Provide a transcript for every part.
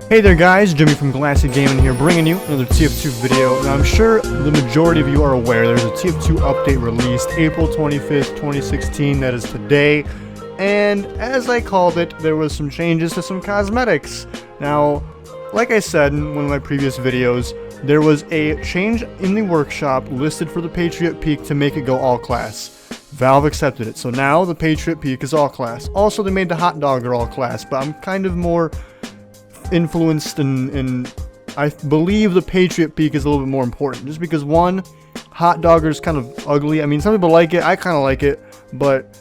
Hey there guys, Jimmy from Glassy Gaming here, bringing you another TF2 video. Now I'm sure the majority of you are aware there's a TF2 update released April 25th, 2016, that is today. And as I called it, there was some changes to some cosmetics. Now, like I said in one of my previous videos, there was a change in the workshop listed for the Patriot Peak to make it go all class. Valve accepted it, so now the Patriot Peak is all class. Also, they made the Hot Dogger all class, but I'm kind of more influenced and I believe the Patriot Peak is a little bit more important, just because one, Hot Dogger is kind of ugly. I mean, some people like it, I kind of like it, but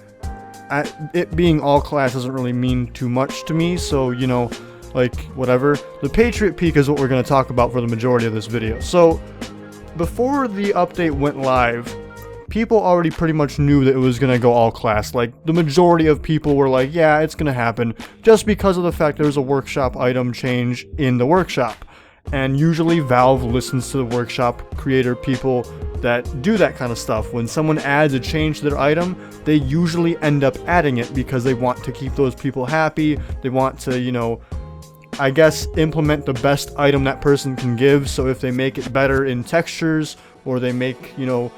it being all class doesn't really mean too much to me, so you know, like whatever. The Patriot Peak is what we're going to talk about for the majority of this video. So before the update went live, people already pretty much knew that it was going to go all class. Like, the majority of people were like, yeah, it's going to happen, just because of the fact there was a workshop item change in the workshop. And usually Valve listens to the workshop creator people that do that kind of stuff. When someone adds a change to their item, they usually end up adding it because they want to keep those people happy. They want to, you know, I guess implement the best item that person can give. So if they make it better in textures, or they make, you know,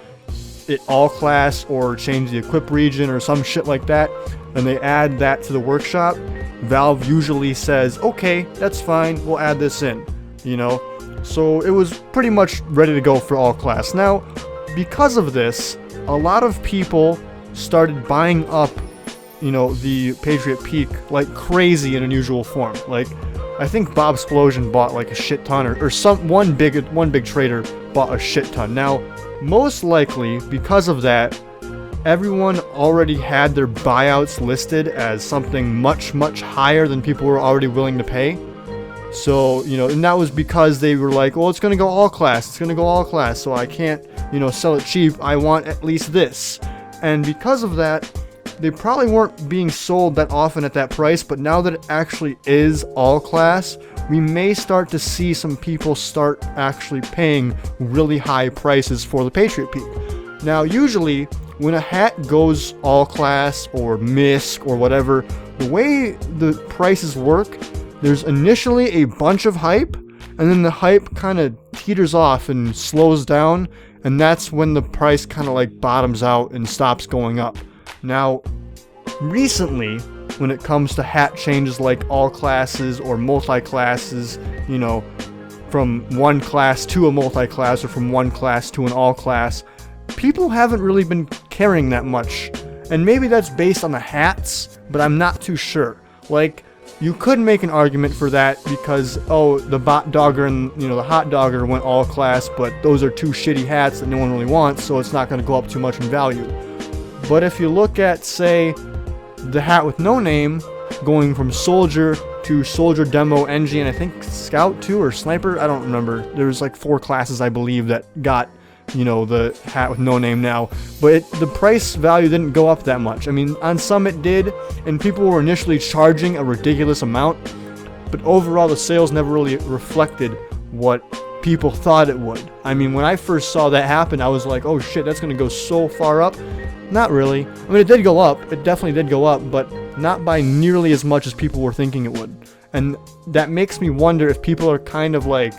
it all class, or change the equip region or some shit like that, and they add that to the workshop, Valve usually says, okay, that's fine, we'll add this in, you know. So it was pretty much ready to go for all class. Now, because of this, a lot of people started buying up, you know, the Patriot Peak like crazy in unusual form. Like, I think Bob Explosion bought like a shit ton, or one big trader bought a shit ton. Now, most likely, because of that, everyone already had their buyouts listed as something much, much higher than people were already willing to pay. So, you know, and that was because they were like, well, it's going to go all class, it's going to go all class, so I can't, you know, sell it cheap, I want at least this. And because of that, they probably weren't being sold that often at that price, but now that it actually is all class, we may start to see some people start actually paying really high prices for the Patriot Peak. Now, usually, when a hat goes all class or MISC or whatever, the way the prices work, there's initially a bunch of hype, and then the hype kind of teeters off and slows down, and that's when the price kind of like bottoms out and stops going up. Now, recently, when it comes to hat changes like all classes or multi-classes, you know, from one class to a multi-class or from one class to an all class, people haven't really been caring that much. And maybe that's based on the hats, but I'm not too sure. Like, you could make an argument for that because, oh, the Bot Dogger and, you know, the Hot Dogger went all class, but those are two shitty hats that no one really wants, so it's not going to go up too much in value. But if you look at, say, the hat with no name going from Soldier to Soldier Demo NG, and I think Scout too, or Sniper, I don't remember. There's like 4 classes, I believe, that got, you know, the hat with no name now. But the price value didn't go up that much. I mean, on some it did, and people were initially charging a ridiculous amount, but overall the sales never really reflected what people thought it would. I mean, when I first saw that happen, I was like, oh shit, that's gonna go so far up. Not really. I mean, it did go up. It definitely did go up, but not by nearly as much as people were thinking it would. And that makes me wonder if people are kind of like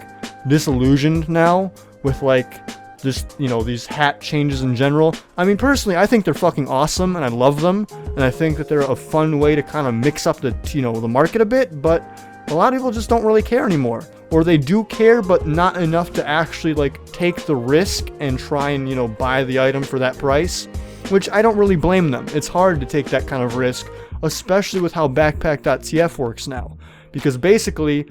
disillusioned now with like just, you know, these hat changes in general. I mean, personally, I think they're fucking awesome and I love them, and I think that they're a fun way to kind of mix up the, you know, the market a bit, but a lot of people just don't really care anymore. Or they do care, but not enough to actually like take the risk and try and, you know, buy the item for that price. Which I don't really blame them. It's hard to take that kind of risk, especially with how Backpack.tf works now. Because basically,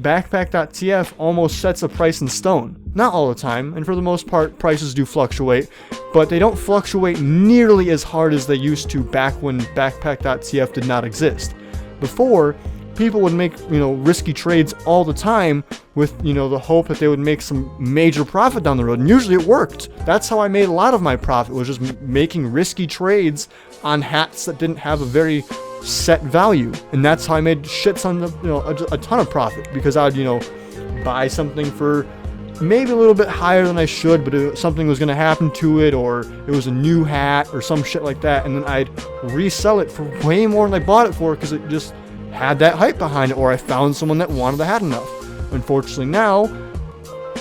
Backpack.tf almost sets a price in stone. Not all the time, and for the most part, prices do fluctuate, but they don't fluctuate nearly as hard as they used to back when Backpack.tf did not exist. Before, people would make, you know, risky trades all the time with, you know, the hope that they would make some major profit down the road, and usually it worked. That's how I made a lot of my profit, was just making risky trades on hats that didn't have a very set value, and that's how I made shit ton of, you know, a ton of profit, because I would, you know, buy something for maybe a little bit higher than I should, but something was going to happen to it, or it was a new hat or some shit like that, and then I'd resell it for way more than I bought it for because it just had that hype behind it, or I found someone that wanted the hat enough. Unfortunately now,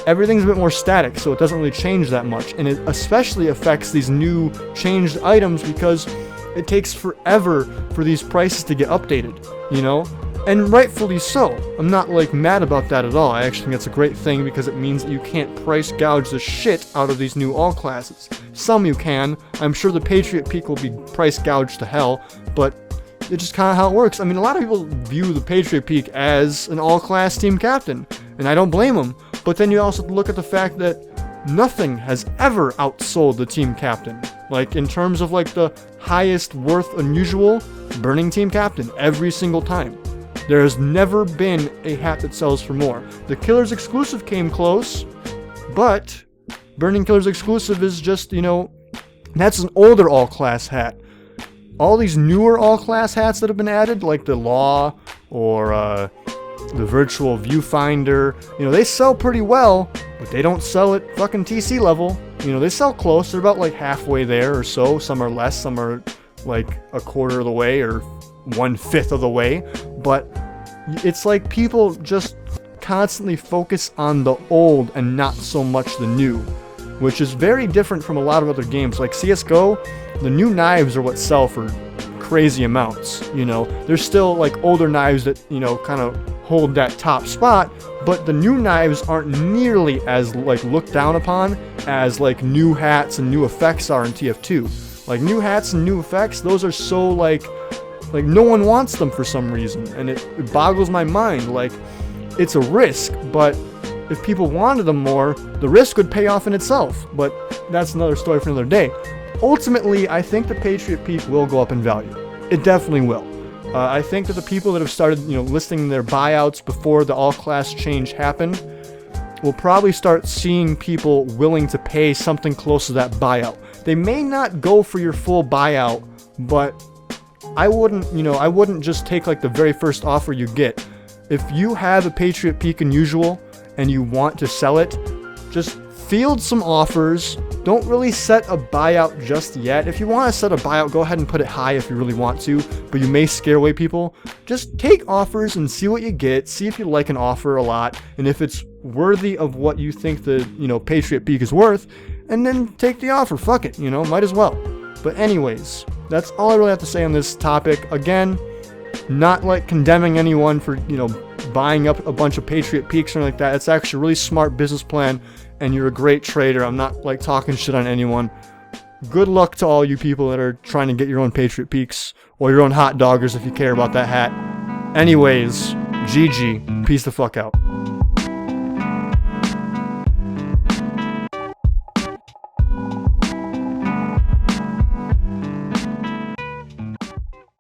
everything's a bit more static, so it doesn't really change that much, and it especially affects these new changed items because it takes forever for these prices to get updated, you know? And rightfully so. I'm not like mad about that at all. I actually think that's a great thing because it means that you can't price gouge the shit out of these new all classes. Some you can. I'm sure the Patriot Peak will be price gouged to hell, but it's just kind of how it works. I mean, a lot of people view the Patriot Peak as an all-class team captain, and I don't blame them. But then you also have to look at the fact that nothing has ever outsold the team captain. Like, in terms of like the highest worth unusual, Burning Team Captain every single time. There has never been a hat that sells for more. The Killer's Exclusive came close, but Burning Killer's Exclusive is just, you know, that's an older all-class hat. All these newer all-class hats that have been added, like the Law or the Virtual Viewfinder, you know, they sell pretty well, but they don't sell at fucking TC level. You know, they sell close. They're about like halfway there or so. Some are less, some are like a quarter of the way or 1/5 of the way. But it's like people just constantly focus on the old and not so much the new, which is very different from a lot of other games. Like CSGO, the new knives are what sell for crazy amounts, you know. There's still like older knives that, you know, kind of hold that top spot, but the new knives aren't nearly as like looked down upon as like new hats and new effects are in TF2. Like new hats and new effects, those are so like no one wants them for some reason, and it boggles my mind. Like, it's a risk, but if people wanted them more, the risk would pay off in itself. But that's another story for another day. Ultimately, I think the Patriot Peak will go up in value. It definitely will. I think that the people that have started, you know, listing their buyouts before the all-class change happened will probably start seeing people willing to pay something close to that buyout. They may not go for your full buyout, but I wouldn't just take like the very first offer you get. If you have a Patriot Peak Unusual and you want to sell it, just field some offers. Don't really set a buyout just yet. If you want to set a buyout, go ahead and put it high if you really want to, but you may scare away people. Just take offers and see what you get. See if you like an offer a lot, and if it's worthy of what you think the, you know, Patriot Peak is worth, and then take the offer. Fuck it, you know, might as well. But anyways, that's all I really have to say on this topic. Again, not like condemning anyone for, you know, buying up a bunch of Patriot Peaks or anything like that. It's actually a really smart business plan, and you're a great trader. I'm not like talking shit on anyone. Good luck to all you people that are trying to get your own Patriot Peaks or your own hot doggers if you care about that hat. Anyways, GG. Peace the fuck out.